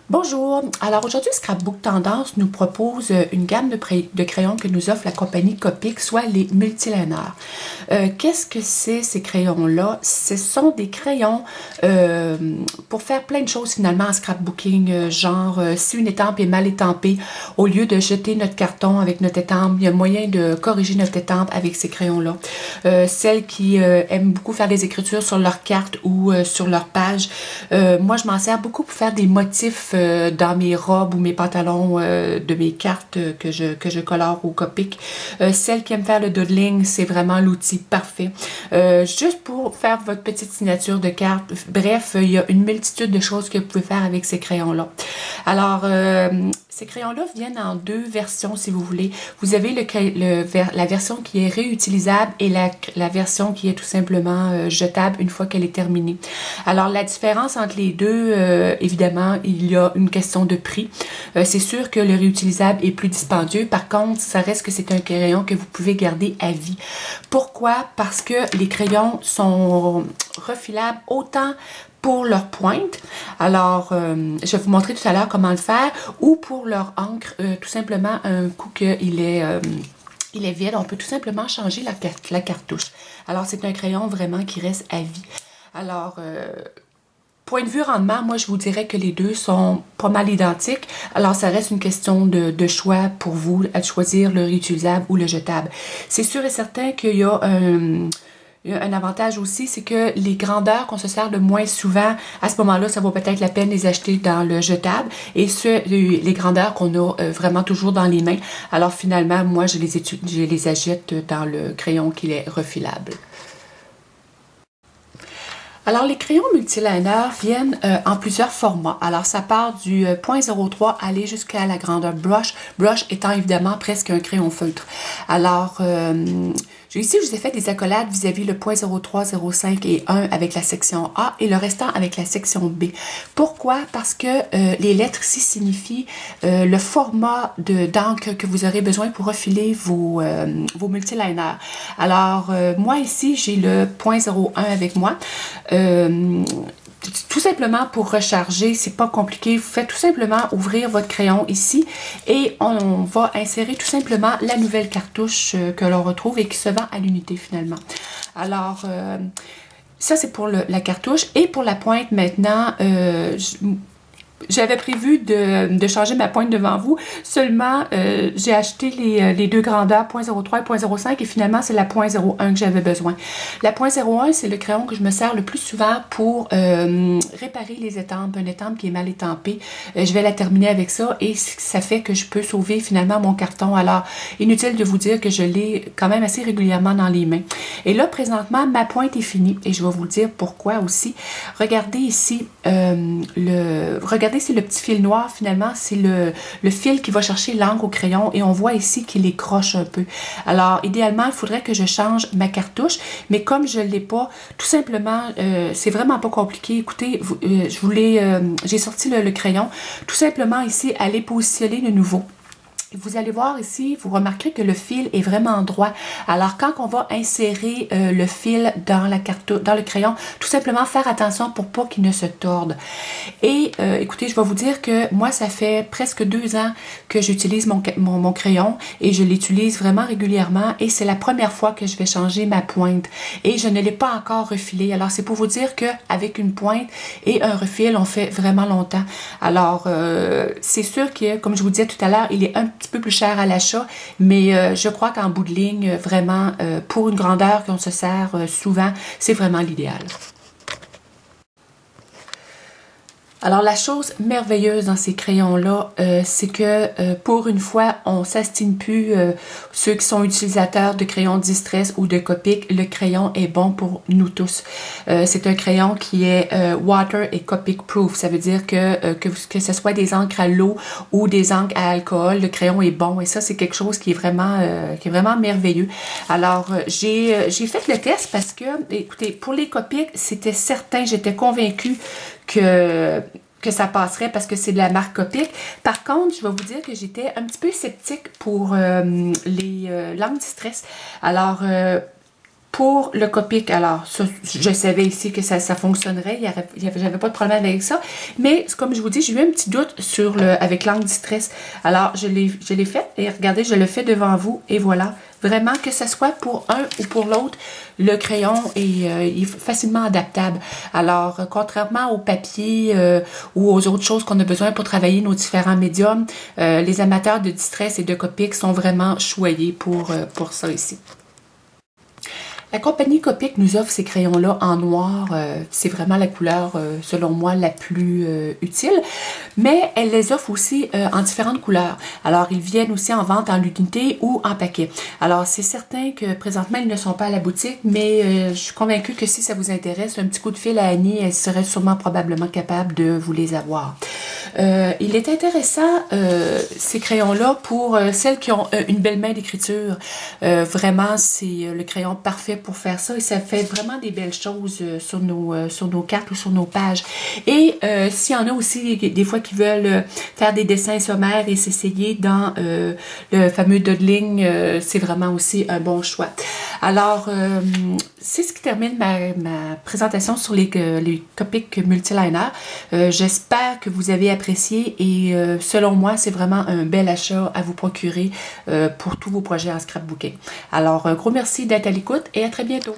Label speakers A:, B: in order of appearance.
A: Bonjour, alors aujourd'hui Scrapbook Tendance nous propose une gamme de crayons que nous offre la compagnie Copic, soit les multiliners. Qu'est-ce que c'est ces crayons-là? Ce sont des crayons pour faire plein de choses finalement en scrapbooking, genre si une étampe est mal étampée, au lieu de jeter notre carton avec notre étampe, il y a moyen de corriger notre étampe avec ces crayons-là. Celles qui aiment beaucoup faire des écritures sur leur carte ou sur leur page, moi je m'en sers beaucoup pour faire des motifs dans mes robes ou mes pantalons de mes cartes que je colore au Copic. Celle qui aime faire le doodling, c'est vraiment l'outil parfait. Juste pour faire votre petite signature de carte. Bref, il y a une multitude de choses que vous pouvez faire avec ces crayons-là. Alors, ces crayons-là viennent en deux versions, si vous voulez. Vous avez la version qui est réutilisable et la version qui est tout simplement jetable une fois qu'elle est terminée. Alors, la différence entre les deux, évidemment, il y a une question de prix. C'est sûr que le réutilisable est plus dispendieux. Par contre, ça reste que c'est un crayon que vous pouvez garder à vie. Pourquoi? Parce que les crayons sont refilables autant pour leur pointe. Alors, je vais vous montrer tout à l'heure comment le faire, ou pour leur encre, tout simplement un coup qu'il est vide, on peut tout simplement changer la cartouche. Alors, c'est un crayon vraiment qui reste à vie. Alors, point de vue rendement, moi je vous dirais que les deux sont pas mal identiques. Alors, ça reste une question de choix pour vous, à choisir le réutilisable ou le jetable. C'est sûr et certain qu'il y a un avantage aussi, c'est que les grandeurs qu'on se sert le moins souvent, à ce moment-là, ça vaut peut-être la peine de les acheter dans le jetable. Et les grandeurs qu'on a vraiment toujours dans les mains. Alors finalement, moi, je les achète dans le crayon qui est refilable. Alors, les crayons multiliners viennent en plusieurs formats. Alors, ça part du 0.03 aller jusqu'à la grandeur brush. Brush étant évidemment presque un crayon feutre. Alors, ici, je vous ai fait des accolades vis-à-vis le 0.03, 0.5 et 1 avec la section A et le restant avec la section B. Pourquoi? Parce que les lettres ici signifient le format d'encre que vous aurez besoin pour refiler vos multiliners. Alors, moi ici, j'ai le 0.01 avec moi. Tout simplement pour recharger, c'est pas compliqué. Vous faites tout simplement ouvrir votre crayon ici et on va insérer tout simplement la nouvelle cartouche que l'on retrouve et qui se vend à l'unité finalement. Alors, ça c'est pour la cartouche. Et pour la pointe maintenant, j'avais prévu de changer ma pointe devant vous, seulement j'ai acheté les deux grandeurs 0.03 et 0.05 et finalement c'est la 0.01 que j'avais besoin. La 0.01 c'est le crayon que je me sers le plus souvent pour réparer les étampes, une étampe qui est mal étampée. Je vais la terminer avec ça et ça fait que je peux sauver finalement mon carton. Alors inutile de vous dire que je l'ai quand même assez régulièrement dans les mains. Et là présentement ma pointe est finie et je vais vous le dire pourquoi aussi. Regardez ici regardez, c'est le petit fil noir, finalement, c'est le fil qui va chercher l'encre au crayon et on voit ici qu'il est croche un peu. Alors, idéalement, il faudrait que je change ma cartouche, mais comme je ne l'ai pas, tout simplement, c'est vraiment pas compliqué. Écoutez, j'ai sorti le crayon, tout simplement ici, allez positionner de nouveau. Vous allez voir ici, vous remarquerez que le fil est vraiment droit. Alors, quand on va insérer le fil dans le crayon, tout simplement faire attention pour pas qu'il ne se torde. Et écoutez, je vais vous dire que moi, ça fait presque 2 ans que j'utilise mon crayon et je l'utilise vraiment régulièrement et c'est la première fois que je vais changer ma pointe. Et je ne l'ai pas encore refilé. Alors, c'est pour vous dire qu'avec une pointe et un refil, on fait vraiment longtemps. Alors, c'est sûr que, comme je vous disais tout à l'heure, il est un petit peu plus cher à l'achat, mais je crois qu'en bout de ligne, vraiment, pour une grandeur qu'on se sert souvent, c'est vraiment l'idéal. Alors, la chose merveilleuse dans ces crayons-là, c'est que pour une fois, on ne s'astine plus ceux qui sont utilisateurs de crayons Distress ou de Copic. Le crayon est bon pour nous tous. C'est un crayon qui est water et Copic proof. Ça veut dire que ce soit des encres à l'eau ou des encres à alcool, le crayon est bon. Et ça, c'est quelque chose qui est vraiment merveilleux. Alors, j'ai fait le test parce que, écoutez, pour les Copic, c'était certain, j'étais convaincue que ça passerait parce que c'est de la marque Copic. Par contre, je vais vous dire que j'étais un petit peu sceptique pour les langues Distress. Alors, Pour le Copic, alors, ça, je savais ici que ça fonctionnerait, j'avais pas de problème avec ça, mais comme je vous dis, j'ai eu un petit doute sur avec l'angle Distress. Alors, je l'ai fait, et regardez, je le fais devant vous, et voilà. Vraiment, que ce soit pour un ou pour l'autre, le crayon est facilement adaptable. Alors, contrairement au papier ou aux autres choses qu'on a besoin pour travailler nos différents médiums, les amateurs de Distress et de Copic sont vraiment choyés pour ça ici. La compagnie Copic nous offre ces crayons-là en noir. C'est vraiment la couleur, selon moi, la plus utile. Mais elle les offre aussi en différentes couleurs. Alors, ils viennent aussi en vente en l'unité ou en paquet. Alors, c'est certain que présentement, ils ne sont pas à la boutique, mais je suis convaincue que si ça vous intéresse, un petit coup de fil à Annie, elle serait sûrement probablement capable de vous les avoir. Il est intéressant, ces crayons-là, pour celles qui ont une belle main d'écriture. Vraiment, c'est le crayon parfait pour faire ça et ça fait vraiment des belles choses sur nos cartes ou sur nos pages. Et s'il y en a aussi des fois qui veulent faire des dessins sommaires et s'essayer dans le fameux doodling, c'est vraiment aussi un bon choix. Alors, c'est ce qui termine ma présentation sur les Copic Multiliner. J'espère que vous avez apprécié et selon moi, c'est vraiment un bel achat à vous procurer pour tous vos projets en scrapbooking. Alors, un gros merci d'être à l'écoute et à très bientôt.